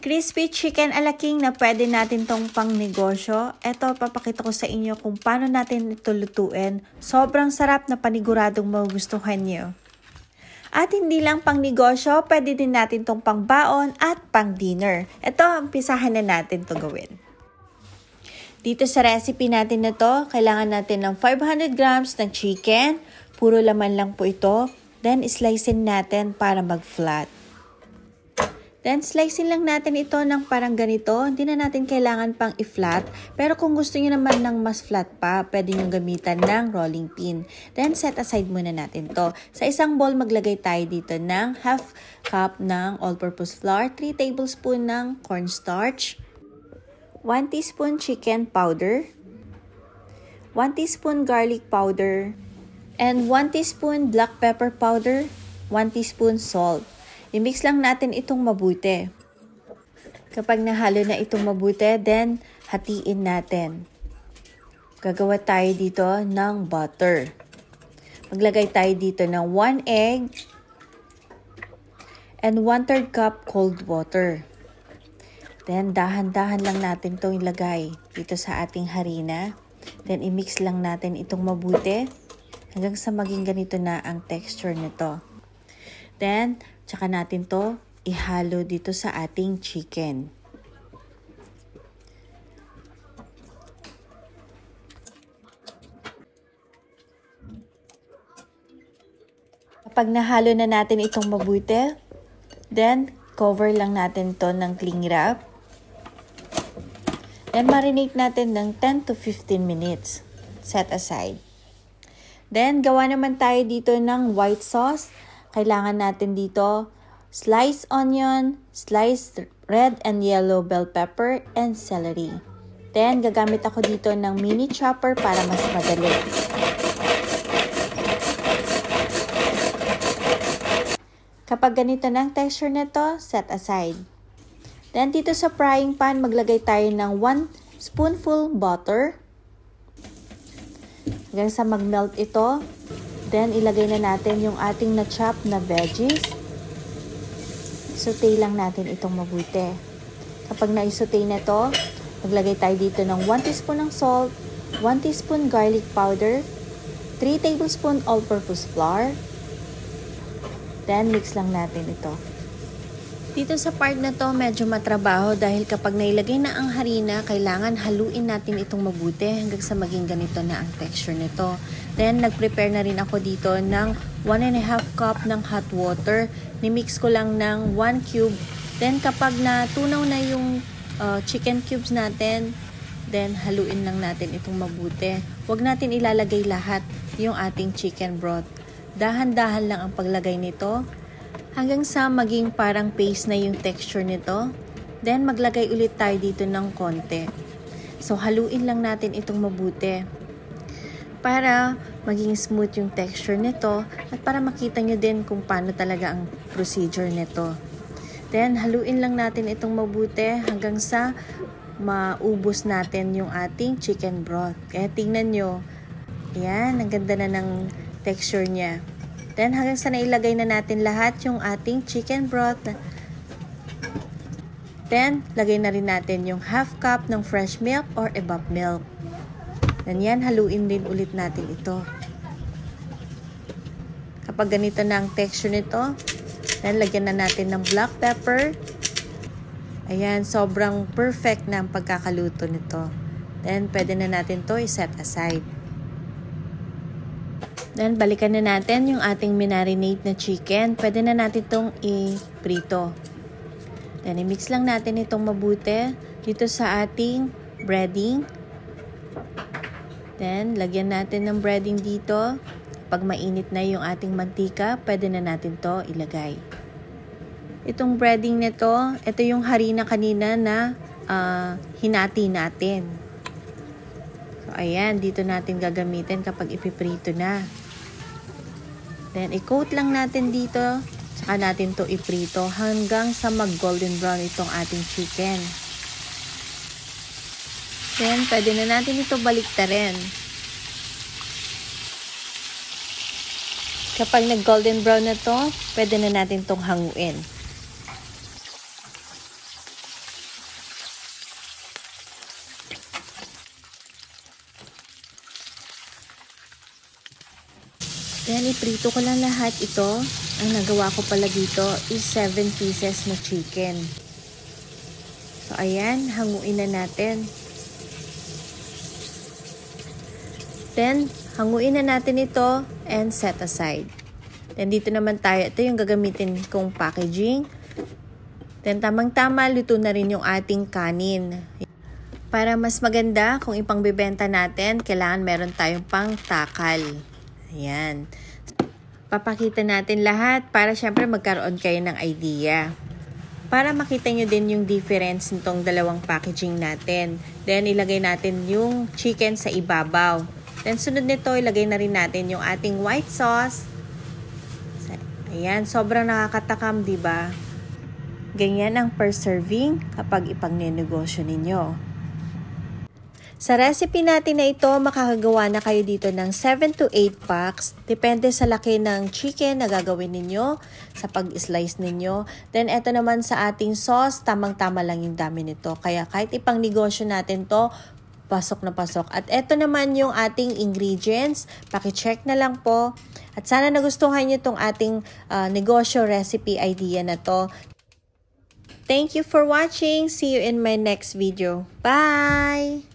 Crispy chicken ala king na pwede natin tong pang negosyo. Ito, papakita ko sa inyo kung paano natin ito lutuin. Sobrang sarap na paniguradong magugustuhan nyo. At hindi lang pang negosyo, pwede din natin tong pang baon at pang dinner. Ito, umpisahan na natin to gawin. Dito sa recipe natin na to, kailangan natin ng 500 grams ng chicken. Puro laman lang po ito. Then, slicein natin para mag-flat. Then, slicein lang natin ito ng parang ganito. Hindi na natin kailangan pang i-flat. Pero kung gusto niyo naman ng mas flat pa, pwede nyo gamitan ng rolling pin. Then, set aside muna natin to. Sa isang bowl, maglagay tayo dito ng half cup ng all-purpose flour, 3 tablespoon ng cornstarch, 1 teaspoon chicken powder, 1 teaspoon garlic powder, and 1 teaspoon black pepper powder, 1 teaspoon salt. I-mix lang natin itong mabuti. Kapag nahalo na itong mabuti, then hatiin natin. Gagawa tayo dito ng butter. Maglagay tayo dito ng 1 egg and 1/3 cup cold water. Then dahan-dahan lang natin itong ilagay dito sa ating harina. Then i-mix lang natin itong mabuti hanggang sa maging ganito na ang texture nito. Then, tsaka natin to ihalo dito sa ating chicken. Kapag nahalo na natin itong mabuti, then cover lang natin to ng cling wrap. Then marinate natin ng 10 to 15 minutes. Set aside. Then gawa naman tayo dito ng white sauce. Kailangan natin dito sliced onion, sliced red and yellow bell pepper, and celery. Then, gagamit ako dito ng mini chopper para mas madali. Kapag ganito ng texture nito, set aside. Then, dito sa frying pan, maglagay tayo ng 1 spoonful butter. Hanggang sa mag-melt ito. Then, ilagay na natin yung ating na-chop na veggies. Saute lang natin itong mabuti. Kapag na-saute na ito, maglagay tayo dito ng 1 teaspoon ng salt, 1 teaspoon garlic powder, 3 tablespoon all-purpose flour. Then, mix lang natin ito. Dito sa part na to, medyo matrabaho dahil kapag nailagay na ang harina, kailangan haluin natin itong mabuti hanggang sa maging ganito na ang texture nito. Then, nag-prepare na rin ako dito ng 1.5 cup ng hot water. Nimix ko lang ng 1 cube. Then, kapag natunaw na yung chicken cubes natin, then haluin lang natin itong mabuti. Huwag natin ilalagay lahat yung ating chicken broth. Dahan-dahan lang ang paglagay nito hanggang sa maging parang paste na yung texture nito. Then, maglagay ulit tayo dito ng konti. So, haluin lang natin itong mabuti para maging smooth yung texture nito at para makita nyo din kung paano talaga ang procedure nito. Then, haluin lang natin itong mabuti hanggang sa maubos natin yung ating chicken broth. Kaya tingnan nyo, ayan, ang ganda na ng texture niya. Then, hanggang sa nailagay na natin lahat yung ating chicken broth. Then, lagay na rin natin yung half cup ng fresh milk or evap milk. Then, yan, haluin din ulit natin ito. Kapag ganito na ang texture nito, then, lagyan na natin ng black pepper. Ayan, sobrang perfect na ang pagkakaluto nito. Then, pwede na natin to i-set aside. Then, balikan na natin yung ating minarinate na chicken. Pwede na natin itong i-prito. Then, i-mix lang natin itong mabuti dito sa ating breading. Then, lagyan natin ng breading dito. Pag mainit na yung ating mantika, pwede na natin to ilagay. Itong breading nito, ito yung harina kanina na hinati natin. So, ayan, dito natin gagamitin kapag ipiprito na. Then, i-coat lang natin dito. Tsaka natin to iprito hanggang sa mag-golden brown itong ating chicken. Then, pwede na natin ito baliktarin. Kapag nag-golden brown na to, pwede na natin itong hanguin. Then, iprito ko lang lahat ito. Ang nagawa ko pala dito is 7 pieces na chicken. So, ayan, hanguin na natin. Then, hanguin na natin ito and set aside. Then, dito naman tayo. Ito yung gagamitin kong packaging. Then, tamang-tama, luto na rin yung ating kanin. Para mas maganda, kung ipangbebenta natin, kailangan meron tayong pang takal. Ayan. Papakita natin lahat para syempre magkaroon kayo ng idea. Para makita nyo din yung difference nitong dalawang packaging natin. Then, ilagay natin yung chicken sa ibabaw. Then, sunod nito, ilagay na rin natin yung ating white sauce. Ayan, sobrang nakakatakam, diba? Ganyan ang per serving kapag ipangnenegosyo ninyo. Sa recipe natin na ito, makakagawa na kayo dito ng 7 to 8 packs. Depende sa laki ng chicken na gagawin ninyo, sa pag-slice ninyo. Then, ito naman sa ating sauce, tamang-tama lang yung dami nito. Kaya kahit ipang negosyo natin to, pasok na pasok. At ito naman yung ating ingredients. Paki-check na lang po. At sana nagustuhan nyo itong ating negosyo recipe idea na to. Thank you for watching. See you in my next video. Bye!